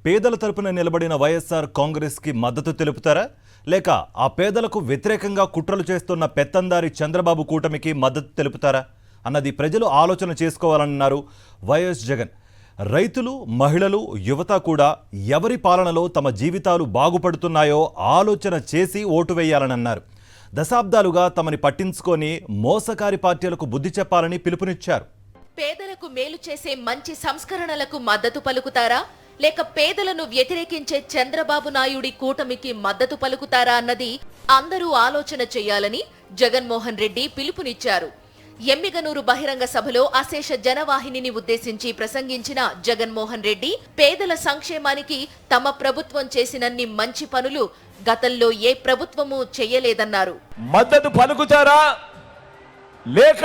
పేదల తరపున నిలబడిన వైఎస్ఆర్ కాంగ్రెస్ కి మద్దతు తెలుపుతారా లేక ఆ పేదలకు వ్యతిరేకంగా కుట్రలు చేస్తున్న పెత్తందారి చంద్రబాబు కూటమికి మద్దతు తెలుపుతారా అన్నది ప్రజలు ఆలోచన చేసుకోవాలన్నారు వైఎస్ జగన్. రైతులు, మహిళలు, యువత కూడా ఎవరి పాలనలో తమ జీవితాలు బాగుపడుతున్నాయో ఆలోచన చేసి ఓటు వేయాలని అన్నారు. దశాబ్దాలుగా తమని పట్టించుకొని మోసకారి పార్టీలకు బుద్ధి చెప్పాలని పిలుపునిచ్చారు. పేదలకు మేలు చేసే మంచి సంస్కరణలకు మద్దతు పలుకుతారా లేక పేదలను వ్యతిరేకించే చంద్రబాబు నాయుడి కూటమికి మద్దతు పలుకుతారా అన్నది అందరూ ఆలోచన చేయాలని జగన్మోహన్ రెడ్డి పిలుపునిచ్చారు. ఎమ్మిగనూరు బహిరంగ సభలో అశేష జనవాహినిని ఉద్దేశించి ప్రసంగించిన జగన్మోహన్ రెడ్డి పేదల సంక్షేమానికి తమ ప్రభుత్వం చేసినన్ని మంచి పనులు గతంలో ఏ ప్రభుత్వము చేయలేదన్నారు. మద్దతు పలుకుతారా లేక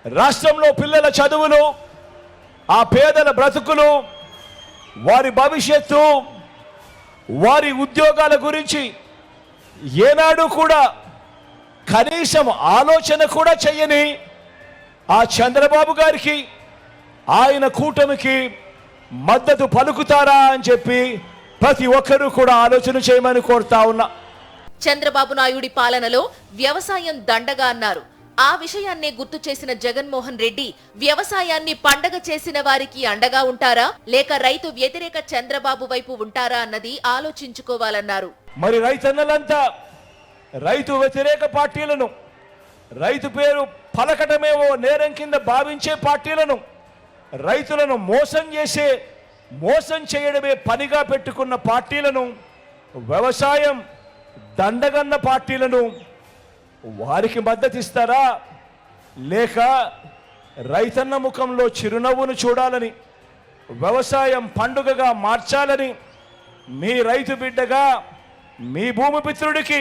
రాష్ట్రంలో పిల్లల చదువులు, ఆ పేదల బ్రతుకులు, వారి భవిష్యత్తు, వారి ఉద్యోగాల గురించి ఏనాడు కూడా కనీసం ఆలోచన కూడా చేయని ఆ చంద్రబాబు గారికి, ఆయన కూటమికి మద్దతు పలుకుతారా అని చెప్పి ప్రతి ఒక్కరూ కూడా ఆలోచన చేయమని కోరుతా ఉన్నా. చంద్రబాబు నాయుడి పాలనలో వ్యవసాయం దండగా అన్నారు. ఆ విషయాన్నే గుర్తు చేసిన జగన్మోహన్ రెడ్డి వ్యవసాయాన్ని పండగ చేసిన వారికి అండగా ఉంటారా లేక రైతు వ్యతిరేక చంద్రబాబు వైపు ఉంటారా అన్నది ఆలోచించుకోవాలన్నారు. మరి రైతన్నలంతా రైతు వ్యతిరేక పార్టీలను, రైతు పేరు పలకటమేవో నేరం కింద భావించే పార్టీలను, రైతులను మోసం చేయడమే పనిగా పెట్టుకున్న పార్టీలను, వ్యవసాయం దండగన్న పార్టీలను వారికి మద్దతిస్తారా లేక రైతన్న ముఖంలో చిరునవ్వును చూడాలని, వ్యవసాయం పండుగగా మార్చాలని, మీ రైతు బిడ్డగా మీ భూమిపుత్రుడికి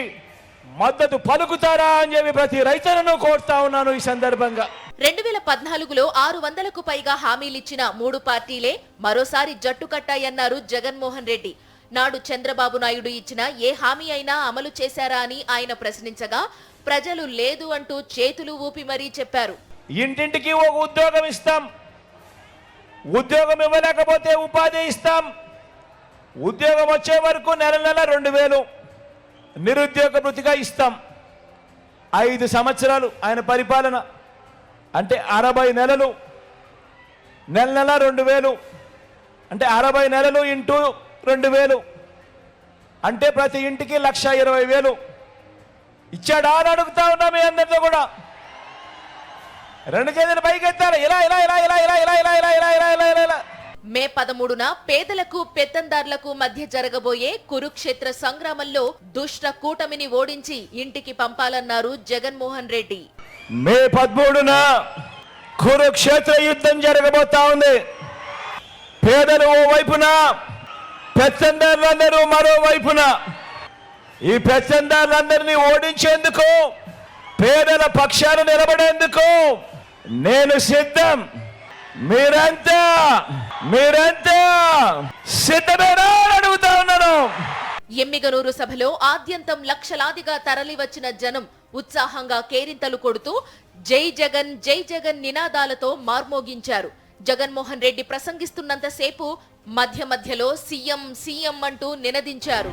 మద్దతు పలుకుతారా అని చెప్పి ప్రతి రైతులను కోరుతా ఉన్నాను. ఈ సందర్భంగా 2014లో 600కు పైగా హామీలిచ్చిన 3 పార్టీలే మరోసారి జట్టు కట్టాయన్నారు జగన్మోహన్ రెడ్డి. నాడు చంద్రబాబు నాయుడు ఇచ్చిన ఏ హామీ అయినా అమలు చేశారా అని ఆయన ప్రశ్నించగా ప్రజలు లేదు అంటూ చేతులు ఊపి మరీ చెప్పారు. ఇంటింటికి ఒక ఉద్యోగం ఇస్తాం, ఉద్యోగం ఇవ్వలేకపోతే ఉపాధి ఇస్తాం, ఉద్యోగం వచ్చే వరకు నెల 2000 నిరుద్యోగ భృతిగా ఇస్తాం. 5 సంవత్సరాలు ఆయన పరిపాలన అంటే 60 నెలలు, నెల 2000 అంటే 60 నెలలు ఇంటూ 2000 అంటే ప్రతి ఇంటికి 1,20,000 ఇచ్చాడా అని అడుగుతా ఉన్నా. మీ అందరితో కూడా 2 చేతులు పైకెత్తాలి. ఇలా ఇలా ఇలా ఇలా ఇలా ఇలా ఇలా ఇలా ఇలా ఇలా ఇలా ఇలా ఇలా. మే 13న పేదలకు పెత్తందార్లకు మధ్య జరగబోయే కురుక్షేత్ర సంగ్రామంలో దుష్ట కూటమిని ఓడించి ఇంటికి పంపాలన్నారు జగన్మోహన్ రెడ్డి. మే 13న కురుక్షేత్ర యుద్ధం జరగబోతా ఉంది. పేదలు ఓ వైపున, పెత్తందారులందరూ మరో వైపున. ఈ పెత్తందారులందరినీ ఓడించేందుకు, పేదల పక్షాలు నిలబడేందుకు నేను సిద్ధం. మీరంతా సిద్ధమేనా అడుగుతా ఉన్నాను. ఎమ్మిగనూరు సభలో ఆద్యంతం లక్షలాదిగా తరలివచ్చిన జనం ఉత్సాహంగా కేరింతలు కొడుతూ జై జగన్ జై జగన్ నినాదాలతో మార్మోగించారు. జగన్మోహన్ రెడ్డి ప్రసంగిస్తున్నంతసేపు మధ్యలో సీఎం సీఎం అంటూ నినదించారు.